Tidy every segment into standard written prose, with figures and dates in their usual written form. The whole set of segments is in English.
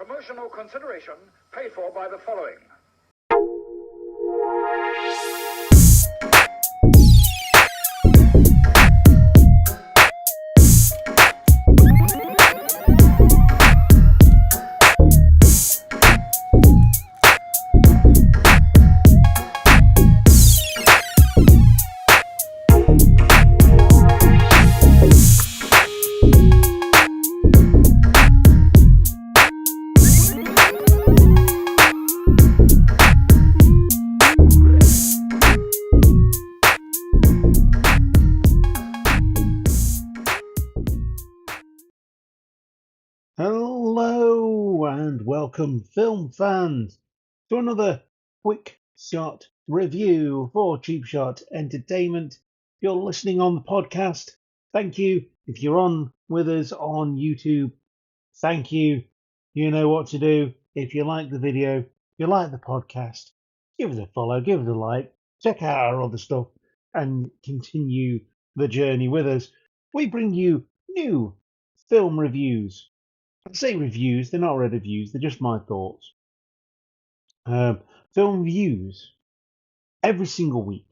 Promotional consideration paid for by the following. Hello and welcome, film fans, to another quick shot review for Cheap Shot Entertainment. If you're listening on the podcast, thank you. If you're on with us on YouTube, thank you. You know what to do. If you like the video, if you like the podcast, give us a follow, give us a like, check out our other stuff, and continue the journey with us. We bring you new film reviews. I say reviews, they're not really reviews, they're just my thoughts. Film reviews every single week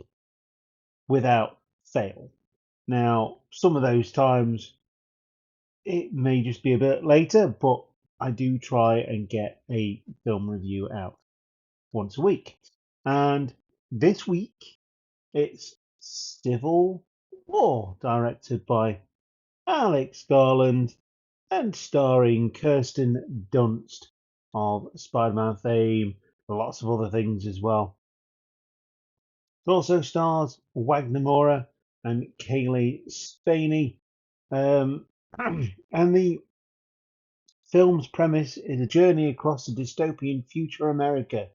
without fail. Now, some of those times it may just be a bit later, but I do try and get a film review out once a week. And this week it's Civil War, directed by Alex Garland and starring Kirsten Dunst of Spider-Man fame, and lots of other things as well. It also stars Wagner Moura and Kaylee Spaney. And the film's premise is a journey across a dystopian future America,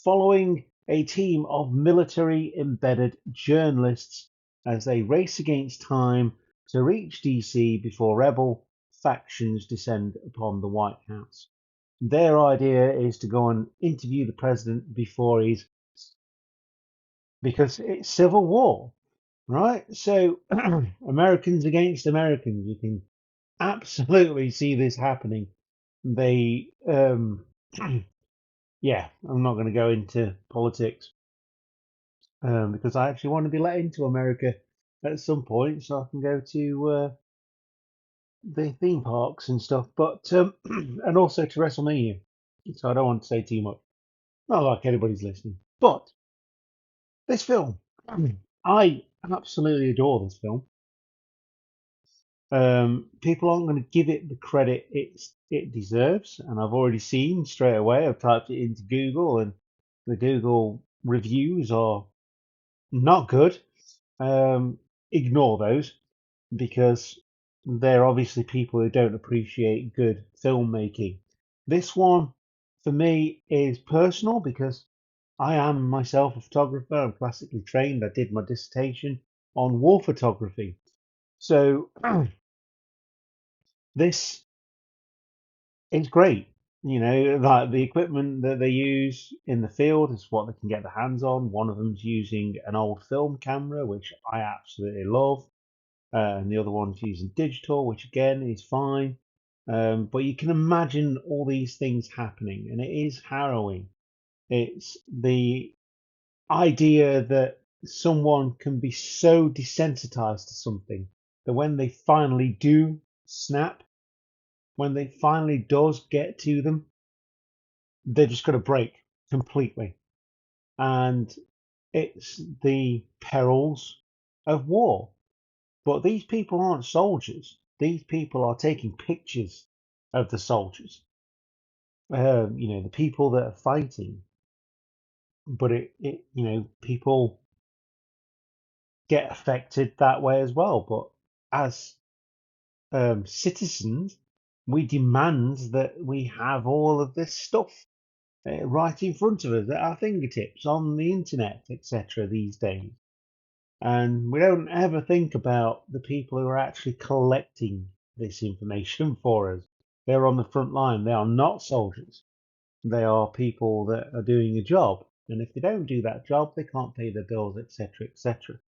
following a team of military-embedded journalists as they race against time to reach DC before rebel factions descend upon the White House. Their idea is to go and interview the president before he's, because it's civil war, right? So Americans against Americans, you can absolutely see this happening. They, yeah, I'm not going to go into politics because I actually want to be let into America at some point so I can go to the theme parks and stuff, but and also to WrestleMania. So I don't want to say too much. Not like anybody's listening, but this film, I absolutely adore this film. People aren't going to give it the credit it deserves, and I've already seen straight away. I've typed it into Google, and the Google reviews are not good. Ignore those because they're obviously people who don't appreciate good filmmaking. This one, for me, is personal because I am myself a photographer. I'm classically trained. I did my dissertation on war photography. So this is great. You know, like the equipment that they use in the field is what they can get their hands on. One of them's using an old film camera, which I absolutely love. And the other one's using digital, which again is fine. But you can imagine all these things happening, and it is harrowing. It's the idea that someone can be so desensitized to something that when they finally do snap, when they finally does get to them, they're just going to break completely. And it's the perils of war. But these people aren't soldiers. These people are taking pictures of the soldiers. You know, the people that are fighting. But you know, people get affected that way as well. But as citizens, we demand that we have all of this stuff right in front of us at our fingertips on the internet, etc. these days. And we don't ever think about the people who are actually collecting this information for us. They're on the front line. They are not soldiers. They are people that are doing a job. And if they don't do that job, they can't pay their bills, etc., etc.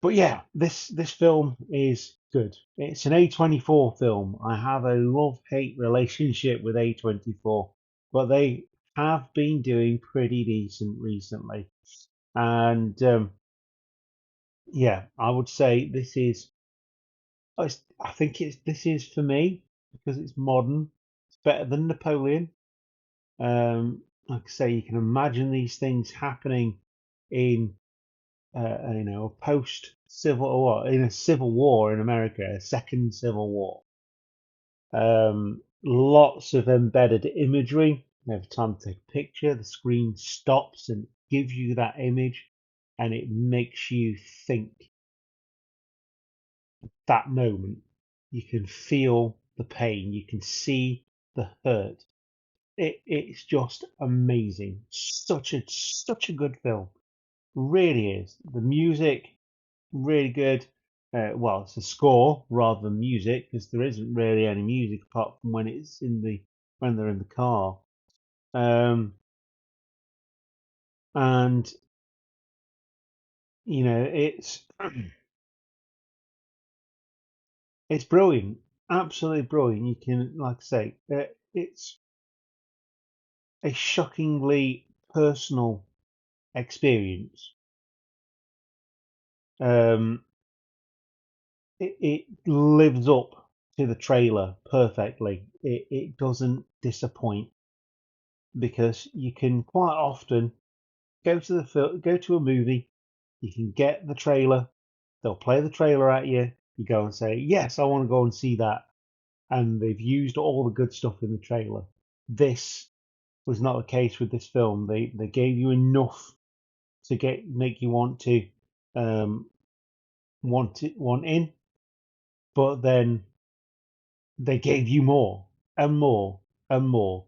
But yeah, this film is good. It's an A24 film. I have a love-hate relationship with A24, but they have been doing pretty decent recently. And yeah, I would say I think this is for me because it's modern. It's better than Napoleon. Like I say, you can imagine these things happening in a post civil war, in a civil war in America, a second civil war. Lots of embedded imagery. Every time you take a picture, the screen stops and gives you that image, and it makes you think that moment. You can feel the pain. You can see the hurt. It's just amazing. Such a good film. Really is. The music really good. Well, it's a score rather than music because there isn't really any music apart from when they're in the car. Um, and it's it's brilliant, absolutely brilliant. You can, like I say, it's a shockingly personal experience. Um, it lives up to the trailer perfectly. It doesn't disappoint because you can quite often go to a movie, you can get the trailer, they'll play the trailer at you, you go and say, yes, I want to go and see that. And they've used all the good stuff in the trailer. This was not the case with this film. They gave you enough to make you um want in, but then they gave you more and more and more.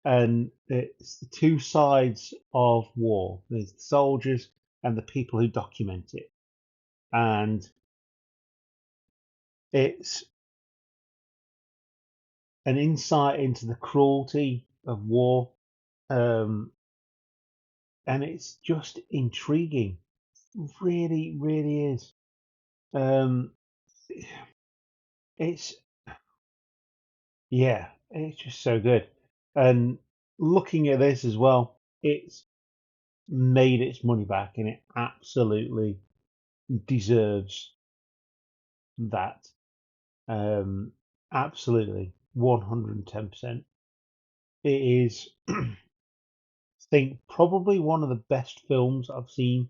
And it's the two sides of war. There's the soldiers and the people who document it. And it's an insight into the cruelty of war, um, and it's just intriguing. Really, really is. Um, it's Yeah, it's just so good. And looking at this as well, it's made its money back, and it absolutely deserves that. Um, Absolutely, 110%. It is, I think, probably one of the best films I've seen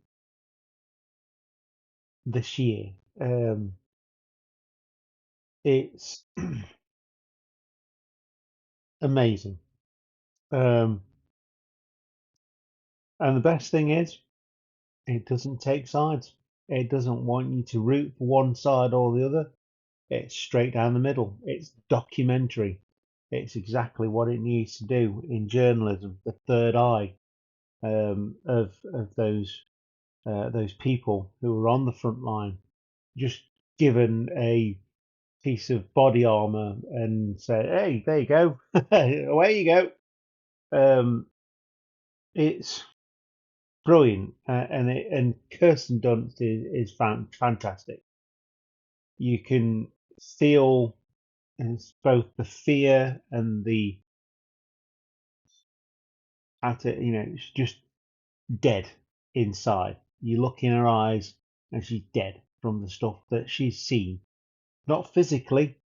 this year. It's amazing. Um, and the best thing is, it doesn't take sides. It doesn't want you to root for one side or the other. It's straight down the middle. It's documentary. It's exactly what it needs to do in journalism. The third eye of those people who are on the front line, just given a piece of body armor and say, "Hey, there you go, away you go." Um, it's brilliant, and Kirsten Dunst is fantastic. You can feel both the fear and the at it, it's just dead inside. You look in her eyes and she's dead from the stuff that she's seen. Not physically,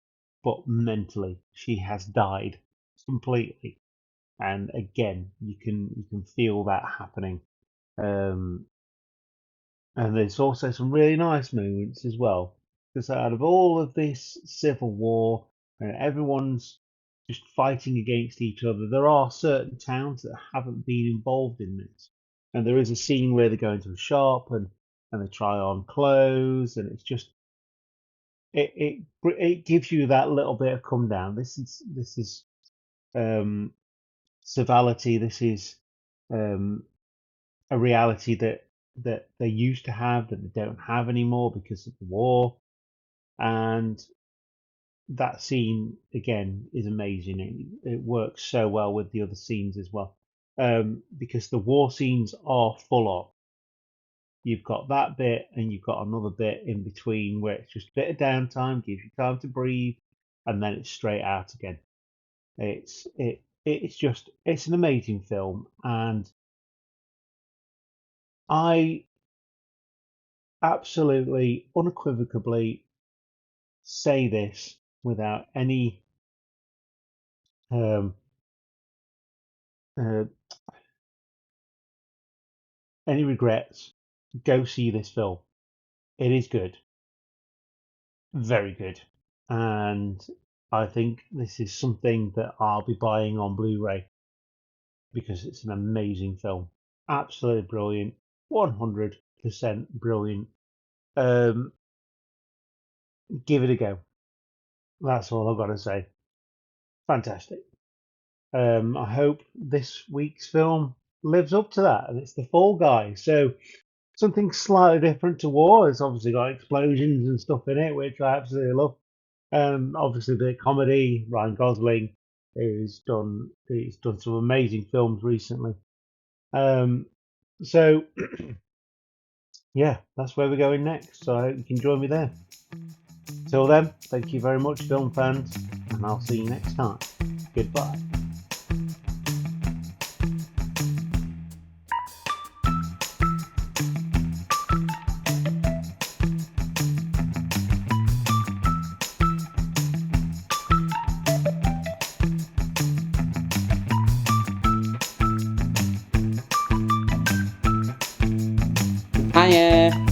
but mentally. She has died completely. And again, you can feel that happening. Um, and there's also some really nice moments as well. Because out of all of this civil war, and everyone's just fighting against each other, there are certain towns that haven't been involved in this. And there is a scene where they go into a shop and they try on clothes, and it's just it gives you that little bit of come down. This is um, civility. This is um, a reality that they used to have that they don't have anymore because of the war. And that scene again is amazing. It works so well with the other scenes as well, because the war scenes are full on. you've got that bit and you've got another bit in between where it's just a bit of downtime, gives you time to breathe, and then it's straight out again. It's an amazing film, and I absolutely unequivocally say this without um, uh, any regrets. Go see this film. It is good, very good, and I think this is something that I'll be buying on Blu-ray because it's an amazing film. Absolutely brilliant, 100% brilliant. Um, give it a go. That's all I've got to say. Fantastic. I hope this week's film lives up to that, and it's The Fall Guy. So something slightly different to war. It's obviously got explosions and stuff in it, which I absolutely love. Obviously the comedy. Ryan Gosling he's done some amazing films recently. Um, so yeah, that's where we're going next. So I hope you can join me there. Till then, thank you very much, film fans, and I'll see you next time. Goodbye. Hiya.